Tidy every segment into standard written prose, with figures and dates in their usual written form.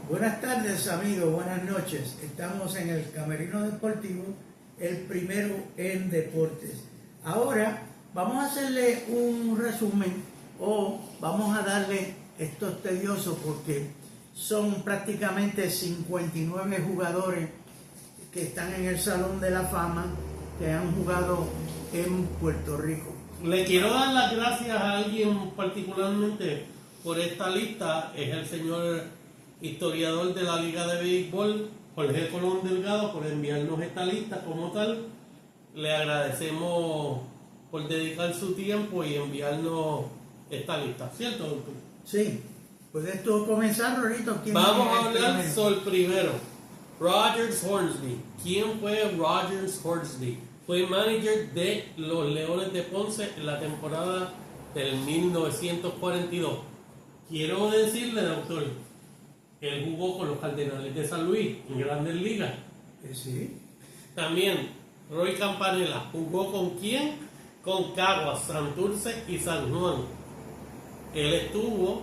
Buenas tardes amigos, buenas noches. Estamos en el Camerino Deportivo, el primero en deportes. Ahora vamos a hacerle un resumen o vamos a darle, esto es tedioso porque son prácticamente 59 jugadores que están en el Salón de la Fama que han jugado en Puerto Rico. Le quiero dar las gracias a alguien particularmente por esta lista, es el señor historiador de la Liga de Béisbol, Jorge Colón Delgado, por enviarnos esta lista como tal. Le agradecemos por dedicar su tiempo y enviarnos esta lista, ¿cierto, doctor? Sí, ¿puedes tú comenzar, Rorito? Vamos a hablar sobre el primero, Rogers Hornsby. ¿Quién fue Rogers Hornsby? Fue manager de los Leones de Ponce en la temporada del 1942. Quiero decirle, doctor, que él jugó con los Cardenales de San Luis en Grandes Ligas. Sí. También Roy Campanella jugó con quién? Con Caguas, Santurce y San Juan. Él estuvo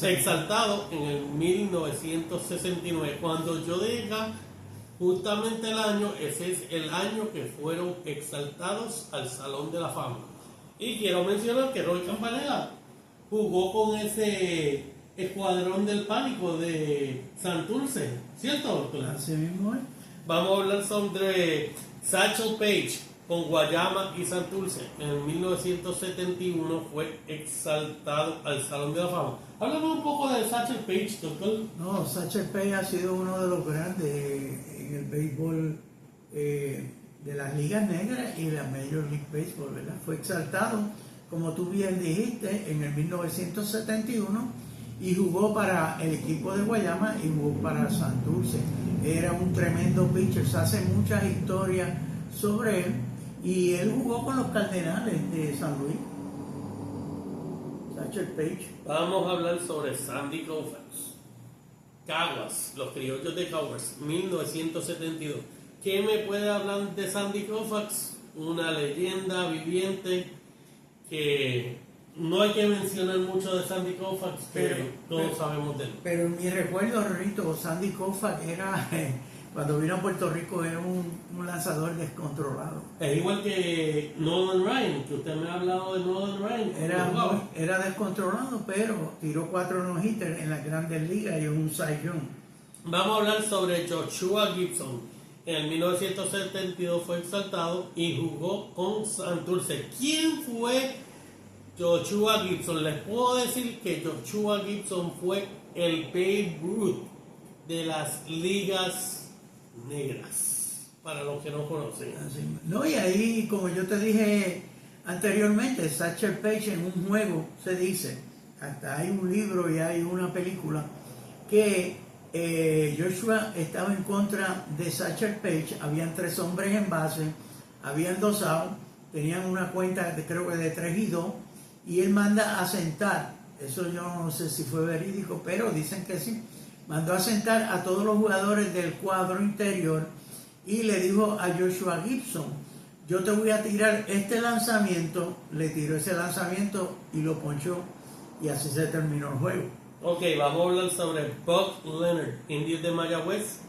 exaltado en el 1969. Cuando yo diga justamente el año, ese es el año que fueron exaltados al Salón de la Fama. Y quiero mencionar que Roy Campanella jugó con ese escuadrón del pánico de Santurce, ¿cierto, doctor? Así mismo es. Vamos a hablar sobre Satchel Paige con Guayama y Santurce. En 1971 fue exaltado al Salón de la Fama. Háblame un poco de Satchel Paige, doctor. No, Satchel Paige ha sido uno de los grandes en el béisbol de las ligas negras y la Major League Baseball, ¿verdad? Fue exaltado, como tú bien dijiste, en el 1971 y jugó para el equipo de Guayama y jugó para Santurce. Era un tremendo pitcher, se hacen muchas historias sobre él y él jugó con los Cardenales de San Luis. Satchel Paige. Vamos a hablar sobre Sandy Koufax. Caguas, los criollos de Caguas, 1972. ¿Qué me puede hablar de Sandy Koufax? Una leyenda viviente que no hay que mencionar mucho de Sandy Koufax, pero todos sabemos de él. Pero en mi recuerdo, Rorito, Sandy Koufax era, cuando vino a Puerto Rico, era un lanzador descontrolado. Es igual que Nolan Ryan, que usted me ha hablado de Nolan Ryan. Era descontrolado, pero tiró 4 no-hitters en las Grandes Ligas y un Cy Young. Vamos a hablar sobre Joshua Gibson. En 1972 fue exaltado y jugó con Santurce. ¿Quién fue Joshua Gibson? Les puedo decir que Joshua Gibson fue el Babe Ruth de las ligas negras, para los que no conocen. Así, no, y ahí, como yo te dije anteriormente, Satchel Paige en un juego se dice, hasta hay un libro y hay una película, que Joshua estaba en contra de Satchel Paige. Habían 3 hombres en base, habían 2 outs, tenían una cuenta creo que de 3-2, y él manda a sentar, eso yo no sé si fue verídico, pero dicen que sí, mandó a sentar a todos los jugadores del cuadro interior y le dijo a Joshua Gibson, yo te voy a tirar este lanzamiento. Le tiró ese lanzamiento y lo ponchó, y así se terminó el juego. Ok, vamos a hablar sobre Buck Leonard, Indios de Mayagüez,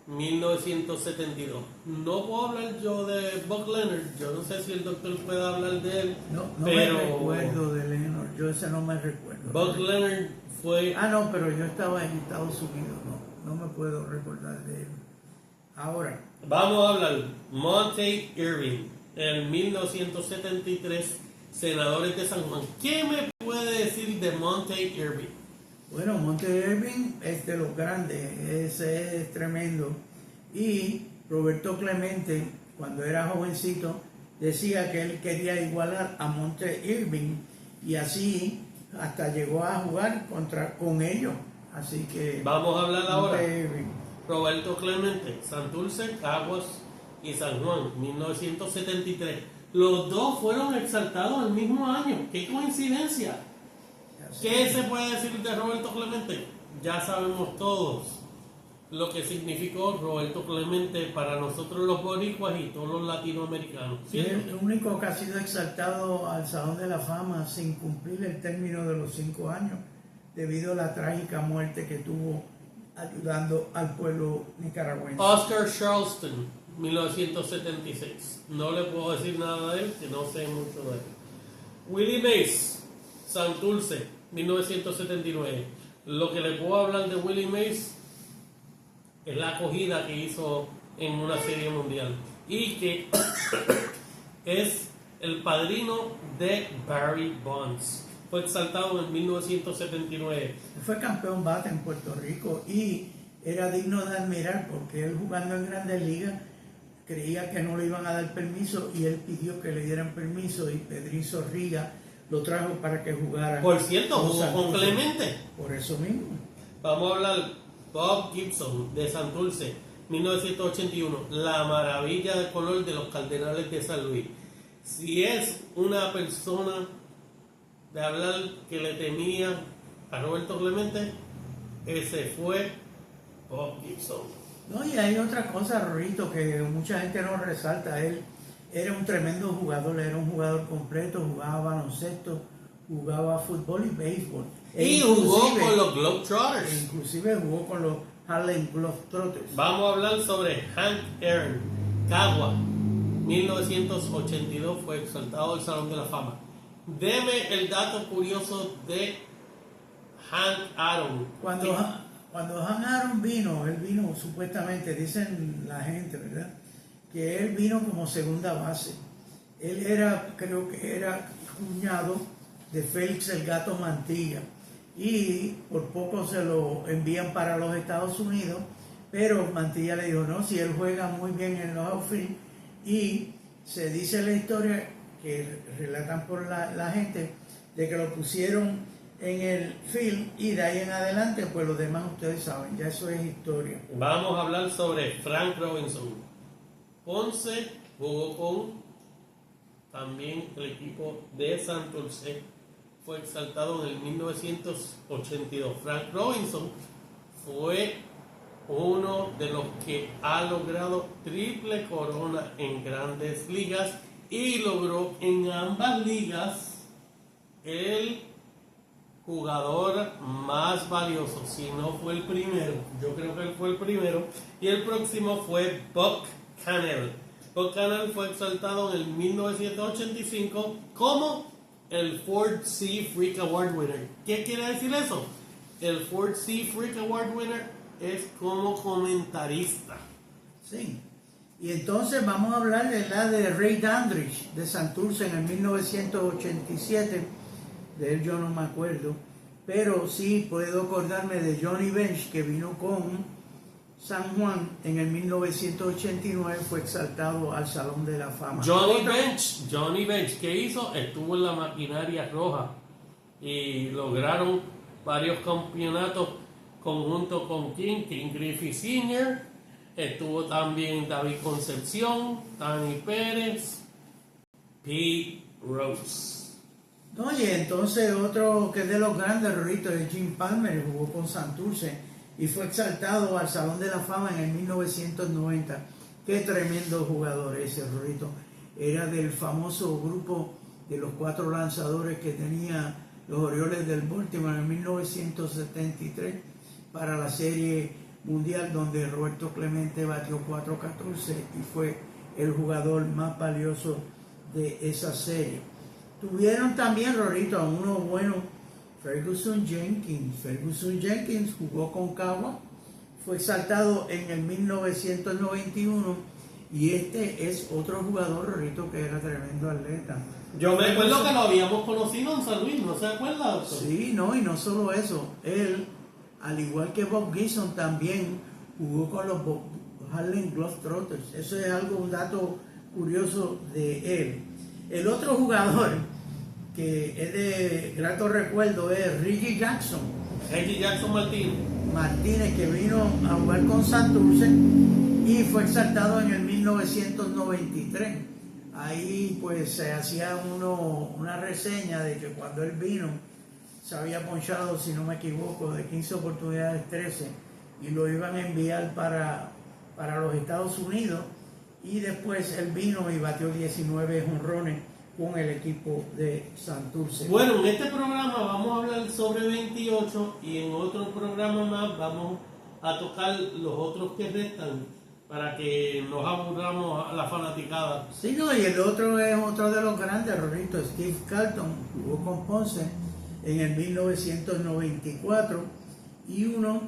1972. No puedo hablar yo de Buck Leonard, yo no sé si el doctor puede hablar de él, No pero me recuerdo de Leonard, yo ese no me recuerdo. Buck Leonard fue... No, pero yo estaba en Estados Unidos, no me puedo recordar de él. Ahora, Vamos a hablar Monte Irving, en 1973, senadores de San Juan. ¿Qué me puede decir de Monte Irving? bueno, Monte Irving es de los grandes, ese es tremendo. Y Roberto Clemente, cuando era jovencito, decía que él quería igualar a Monte Irving, y así hasta llegó a jugar con ellos. Así que Vamos a hablar ahora. Monte Irving. Roberto Clemente, Santurce, Caguas y San Juan, 1973. Los dos fueron exaltados el mismo año. ¡Qué coincidencia! ¿Qué se puede decir de Roberto Clemente? Ya sabemos todos lo que significó Roberto Clemente para nosotros los boricuas y todos los latinoamericanos. Es el único que ha sido exaltado al Salón de la Fama sin cumplir el término de los 5 años, debido a la trágica muerte que tuvo ayudando al pueblo nicaragüense. Oscar Charleston, 1976. No le puedo decir nada de él, que no sé mucho de él. Willie Mays, Santurce, 1979. Lo que le puedo hablar de Willie Mays es la acogida que hizo en una serie mundial y que es el padrino de Barry Bonds. Fue exaltado en 1979. Fue campeón bate en Puerto Rico y era digno de admirar porque él jugando en Grandes Ligas creía que no le iban a dar permiso y él pidió que le dieran permiso y Pedrín Zorrilla lo trajo para que jugara. Por cierto, jugó Santurce. con Clemente. Por eso mismo. Vamos a hablar Bob Gibson de Santurce, 1981. La maravilla de color de los Cardenales de San Luis. Si es una persona de hablar que le temía a Roberto Clemente, ese fue Bob Gibson. No, y hay otra cosa, Rorito, que mucha gente no resalta. Él era un tremendo jugador, era un jugador completo, jugaba baloncesto, jugaba fútbol y béisbol. Y jugó con los Globetrotters. Inclusive jugó con los Harlem Globetrotters. Vamos a hablar sobre Hank Aaron, Cagua, 1982, fue exaltado al Salón de la Fama. Deme el dato curioso de Hank Aaron. Cuando Hank Aaron vino, él vino supuestamente, dicen la gente, ¿verdad? Que él vino como segunda base. Él era, creo que era cuñado de Félix el Gato Mantilla. Y por poco se lo envían para los Estados Unidos, pero Mantilla le dijo, no, si él juega muy bien en los outfield. Y se dice la historia que relatan por la gente de que lo pusieron en el field y de ahí en adelante, pues los demás ustedes saben, ya eso es historia. Vamos a hablar sobre Frank Robinson. Ponce jugó con también el equipo de Santurce. Fue exaltado en el 1982. Frank Robinson fue uno de los que ha logrado triple corona en Grandes Ligas y logró en ambas ligas el jugador más valioso, si no fue el primero. Yo creo que él fue el primero. Y el próximo fue Buck Cannell. Buck Cannell fue exaltado en el 1985 como el Ford C. Freak Award winner. ¿Qué quiere decir eso? El Ford C. Freak Award winner es como comentarista. Sí. Y entonces vamos a hablar de la de Ray Dandridge de Santurce en el 1987. De él yo no me acuerdo. Pero sí puedo acordarme de Johnny Bench, que vino con San Juan en el 1989, fue exaltado al Salón de la Fama. Johnny Bench, ¿qué hizo? Estuvo en la maquinaria roja y lograron varios campeonatos conjunto con King Griffey Sr., estuvo también David Concepción, Tani Pérez, Pete Rose. No, y entonces otro que es de los grandes, Rorito, es Jim Palmer, jugó con Santurce y fue exaltado al Salón de la Fama en el 1990. Qué tremendo jugador ese, Rorito. Era del famoso grupo de los 4 lanzadores que tenía los Orioles del Baltimore en 1973 para la Serie Mundial, donde Roberto Clemente batió 4-14 y fue el jugador más valioso de esa serie. Tuvieron también, Rorito, a uno bueno, Ferguson Jenkins. Ferguson Jenkins jugó con Cagua, fue exaltado en el 1991 y este es otro jugador, Rorito, que era tremendo atleta. Yo me acuerdo que lo habíamos conocido en San Luis, ¿no se acuerda, doctor? Sí, no, y no solo eso, él, al igual que Bob Gibson, también jugó con los Harlem Globetrotters. Eso es algo, un dato curioso de él. El otro jugador que es de grato recuerdo es Reggie Jackson. Reggie Jackson Martínez, que vino a jugar con Santurce y fue exaltado en el 1993. Ahí pues se hacía una reseña de que cuando él vino se había ponchado, si no me equivoco, de 15 oportunidades 13 y lo iban a enviar para los Estados Unidos. Y después él vino y batió 19 jonrones con el equipo de Santurce. Bueno, en este programa vamos a hablar sobre 28 y en otro programa más vamos a tocar los otros que restan para que nos aburramos a la fanaticada. Sí, no, y el otro es otro de los grandes, Rorito, Steve Carlton, jugó con Ponce en el 1994, y uno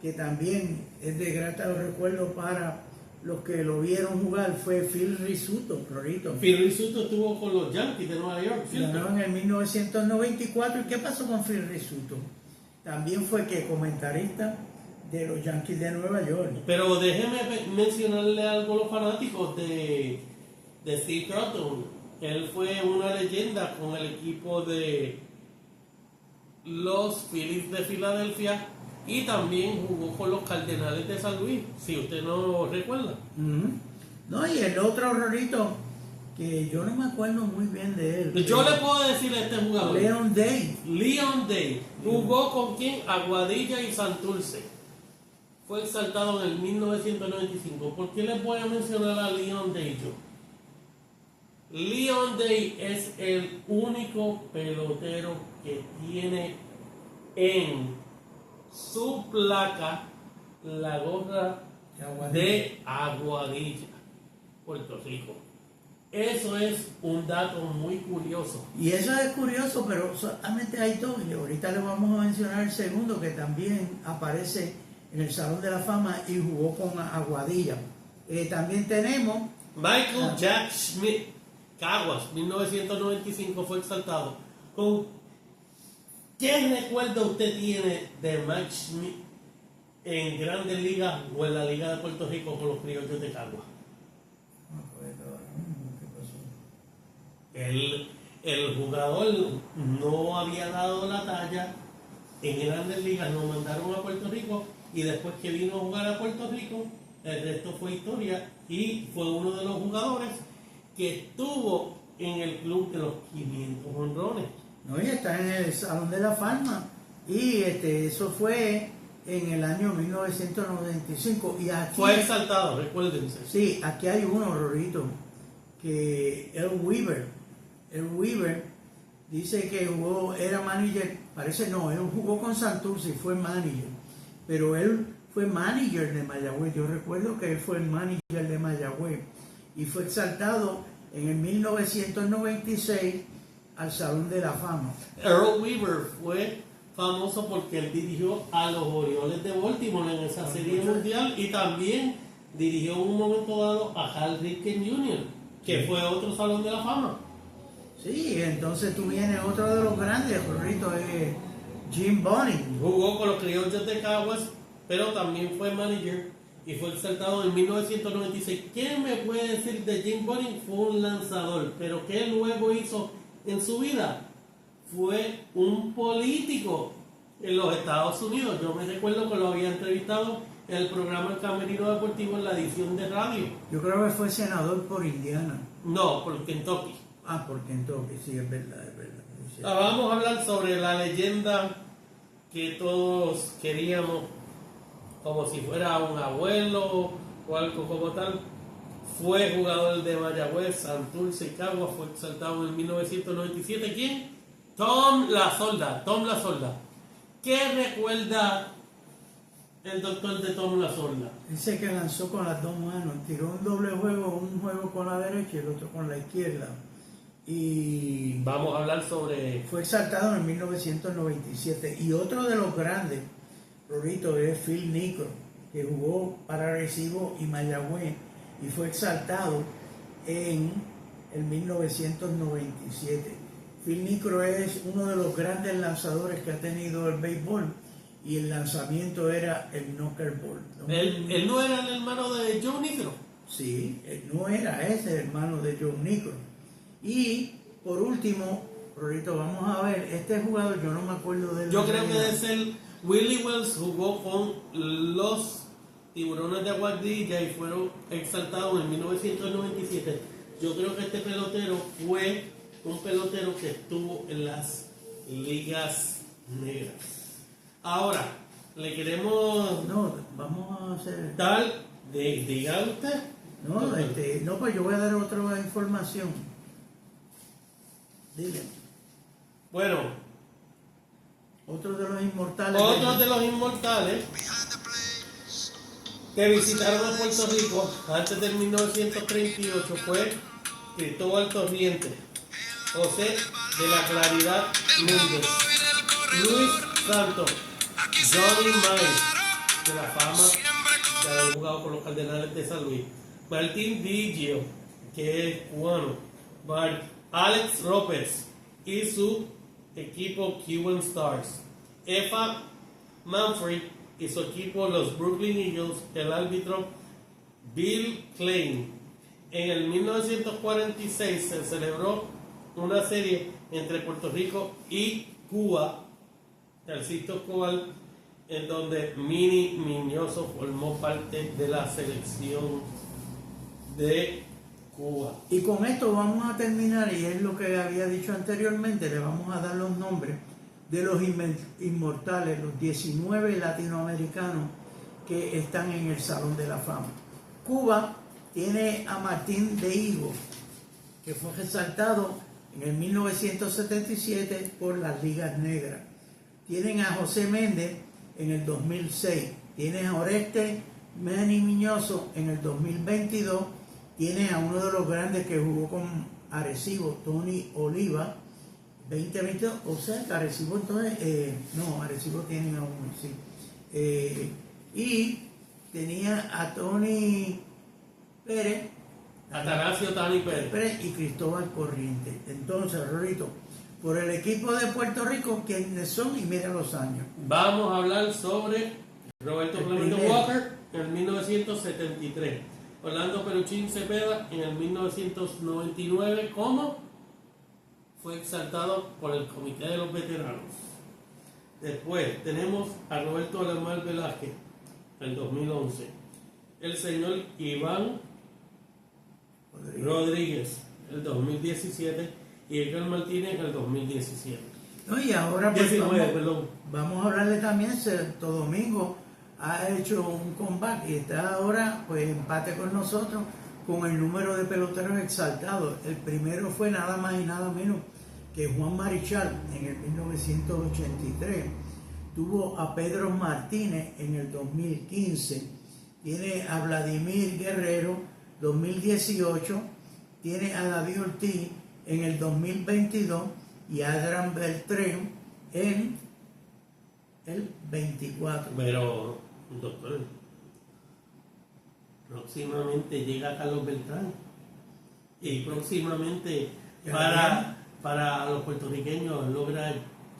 que también es de grato recuerdo para los que lo vieron jugar fue Phil Rizzuto, Rorito. Phil Rizzuto estuvo con los Yankees de Nueva York, ¿cierto? Ganó en el 1994. ¿Y qué pasó con Phil Rizzuto? También fue que comentarista de los Yankees de Nueva York. Pero déjeme mencionarle algo a los fanáticos de Steve Carlton. Él fue una leyenda con el equipo de los Phillies de Filadelfia y también jugó con los Cardenales de San Luis, si usted no recuerda. No, y el otro Rorito, que yo no me acuerdo muy bien de él. Yo le puedo decir a este jugador, Leon Day. Leon Day, jugó con quién, Aguadilla y Santurce. Fue exaltado en el 1995. ¿Por qué les voy a mencionar a Leon Day yo? Leon Day es el único pelotero que tiene en su placa la gorra de Aguadilla, Puerto Rico. Eso es un dato muy curioso. Y eso es curioso, pero solamente hay dos. Y ahorita le vamos a mencionar el segundo, que también aparece en el Salón de la Fama y jugó con Aguadilla. También tenemos Michael Jack Schmidt, Caguas, 1995, fue exaltado. ¿Qué recuerdo usted tiene de Mike Schmidt en Grandes Ligas o en la Liga de Puerto Rico con los Criollos de Caguas? El jugador no había dado la talla en Grandes Ligas, lo mandaron a Puerto Rico y después que vino a jugar a Puerto Rico, el resto fue historia y fue uno de los jugadores que estuvo en el club de los 500 honrones. No, y está en el Salón de la Fama. Y eso fue en el año 1995. Y aquí, fue exaltado, recuérdense. Sí, aquí hay uno, Rorito, que el Weaver dice que jugó, era manager, parece no, él jugó con Santurce y fue manager, pero él fue manager de Mayagüez. Yo recuerdo que él fue el manager de Mayagüez y fue exaltado en el 1996 al Salón de la Fama. Earl Weaver fue famoso porque él dirigió a los Orioles de Baltimore en esa serie mundial y también dirigió en un momento dado a Hal Ripken Jr., que fue otro Salón de la Fama. Sí, entonces tú vienes otro de los grandes, Rorito, es Jim Bunning. Jugó con los Criollos de Caguas, pero también fue manager y fue exaltado en 1996. ¿Qué me puede decir de Jim Bunning? Fue un lanzador, pero ¿qué luego hizo en su vida? Fue un político en los Estados Unidos. Yo me recuerdo que lo había entrevistado en el programa El Camerino Deportivo en la edición de radio. Yo creo que fue senador por Indiana. No, por Kentucky. Ah, por Kentucky, sí, es verdad, es verdad. Vamos a hablar sobre la leyenda que todos queríamos, como si fuera un abuelo o algo como tal. Fue jugador de Mayagüez, Santurce y Caguas, fue exaltado en 1997. ¿Quién? Tom La Solda. ¿Qué recuerda el doctor de Tom La Solda? Dice que lanzó con las dos manos, tiró un doble juego, un juego con la derecha y el otro con la izquierda. Y vamos a hablar sobre... Fue exaltado en 1997. Y otro de los grandes, Rorito, es Phil Niekro, que jugó para Arecibo y Mayagüez y fue exaltado en el 1997. Phil Niekro es uno de los grandes lanzadores que ha tenido el béisbol y el lanzamiento era el knuckleball. ¿Él no era el hermano de Joe Niekro? Sí, él no era ese hermano de Joe Niekro. Y por último, Rorito, vamos a ver, este jugador yo no me acuerdo de él. Yo creo que debe ser Willie Wells, jugó con los Tiburones de Aguadilla y fueron exaltados en 1997. Yo creo que este pelotero fue un pelotero que estuvo en las ligas negras. Ahora, le queremos... No, vamos a hacer... Diga usted. No, pues yo voy a dar otra información. Dile. Bueno. Otro de los inmortales. Otro de los inmortales que visitaron a Puerto Rico antes del 1938 fue Cristóbal Torriente, José de la Claridad Méndez, Luis Santos, Johnny Miles, de la fama que había jugado con los Cardenales de San Luis, Martín Digio, que es cubano, Alex López y su equipo Cuban Stars, Effa Manfred y su equipo los Brooklyn Eagles, el árbitro Bill Klein. En el 1946 se celebró una serie entre Puerto Rico y Cuba, el Sisto Escobar, en donde Mini Miñoso formó parte de la selección de Cuba. Y con esto vamos a terminar, y es lo que había dicho anteriormente, le vamos a dar los nombres de los inmortales, los 19 latinoamericanos que están en el Salón de la Fama. Cuba tiene a Martín de Higo, que fue resaltado en el 1977 por las Ligas Negras. Tienen a José Méndez en el 2006. Tienen a Oreste Manny Miñoso en el 2022. Tienen a uno de los grandes que jugó con Arecibo, Tony Oliva, 2022. O sea, que Arecibo entonces, no, Arecibo tiene a uno, sí. Y tenía a Tony Pérez, Atanasio Tani Pérez y Cristóbal Corriente. Entonces, Rorito, por el equipo de Puerto Rico, ¿quiénes son? Y mira los años. Vamos a hablar sobre Roberto Clemente Walker en el 1973, Orlando Peluchín Cepeda en el 1999, como fue exaltado por el Comité de los Veteranos. Después tenemos a Roberto Alemán Velázquez en el 2011, el señor Iván Rodríguez el 2017 y Edgar Martínez en el 2017. No, y ahora pues, 19, vamos a hablarle también. Santo Domingo ha hecho un comeback y está ahora pues empate con nosotros con el número de peloteros exaltados. El primero fue nada más y nada menos que Juan Marichal en el 1983. Tuvo a Pedro Martínez en el 2015. Tiene a Vladimir Guerrero 2018. Tiene a David Ortiz en el 2022 y a Adrián Beltrán en el 24. Pero, doctor, próximamente llega Carlos Beltrán y próximamente para los puertorriqueños logra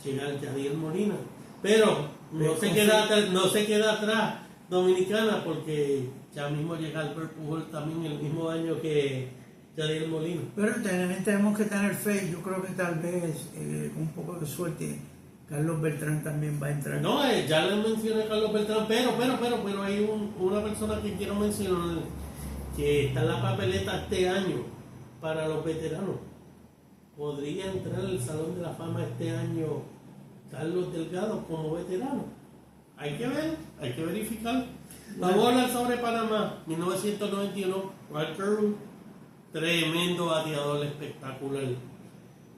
llegar Yadiel Molina, pero no se queda atrás Dominicana, porque ya mismo llega Albert Pujol también el mismo año que Yadiel Molina. Pero tenemos que tener fe. Yo creo que tal vez con un poco de suerte Carlos Beltrán también va a entrar. No, ya le mencioné a Carlos Beltrán, pero hay una persona que quiero mencionar que está en la papeleta este año para los veteranos. Podría entrar al Salón de la Fama este año Carlos Delgado como veterano. Hay que ver, hay que verificar. Vamos a hablar sobre Panamá, 1991, Walker, tremendo bateador espectacular.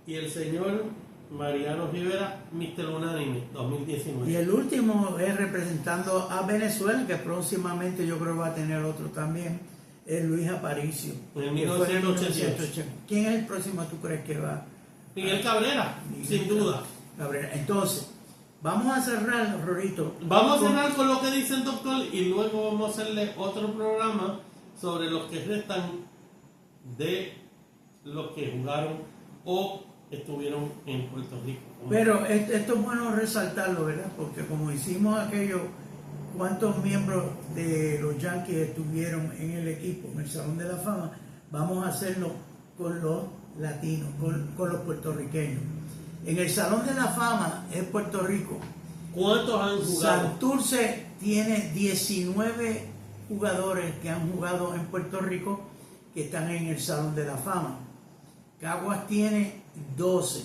Y el señor Mariano Rivera, Mr. Unánime, 2019. Y el último es representando a Venezuela, que próximamente yo creo va a tener otro también, es Luis Aparicio. En 1988. ¿Quién es el próximo tú crees que va? Miguel Cabrera, sin duda. Cabrera. Entonces, vamos a cerrar, Rorito. Vamos a cerrar con lo que dice el doctor y luego vamos a hacerle otro programa sobre los que restan de los que jugaron o estuvieron en Puerto Rico. Pero esto es bueno resaltarlo, ¿verdad? Porque como hicimos aquello, ¿cuántos miembros de los Yankees estuvieron en el equipo, en el Salón de la Fama? Vamos a hacerlo con los latinos, con los puertorriqueños. En el Salón de la Fama es Puerto Rico. ¿Cuántos han jugado? Santurce tiene 19 jugadores que han jugado en Puerto Rico que están en el Salón de la Fama. Caguas tiene 12.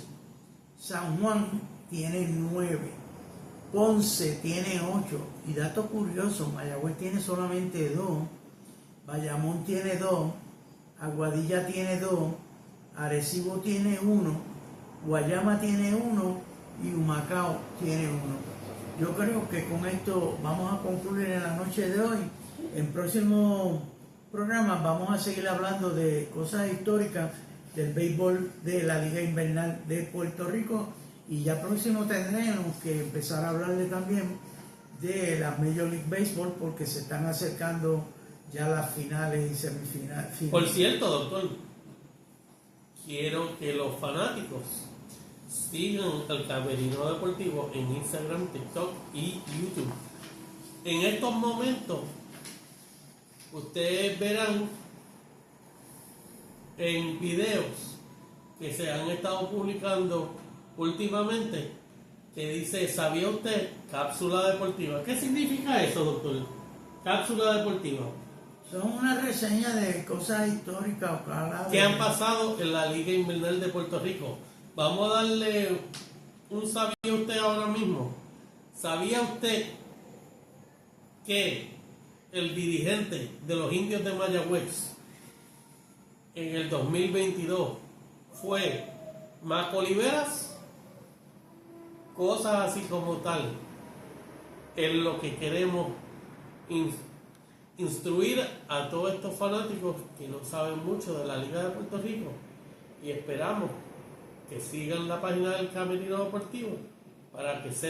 San Juan tiene 9. Ponce tiene 8. Y dato curioso, Mayagüez tiene solamente 2. Bayamón tiene 2. Aguadilla tiene 2. Arecibo tiene 1. Guayama tiene 1 y Humacao tiene 1. Yo creo que con esto vamos a concluir en la noche de hoy En próximos programas vamos a seguir hablando de cosas históricas del béisbol de la Liga Invernal de Puerto Rico, y ya próximo tendremos que empezar a hablarle también de la Major League Baseball, porque se están acercando ya las finales y semifinales. Por cierto, doctor, quiero que los fanáticos sigan el Camerino Deportivo en Instagram, TikTok y YouTube. En estos momentos, ustedes verán en videos que se han estado publicando últimamente que dice, ¿sabía usted? Cápsula deportiva. ¿Qué significa eso, doctor? Cápsula deportiva. Son una reseña de cosas históricas ¿Qué han pasado en la Liga Invernal de Puerto Rico? Vamos a darle un ¿sabía usted ahora mismo? ¿Sabía usted que el dirigente de los Indios de Mayagüez en el 2022 fue Maco Oliveras? Cosas así como tal es lo que queremos instruir a todos estos fanáticos que no saben mucho de la Liga de Puerto Rico, y esperamos que sigan la página del Camerino Deportivo para que sepan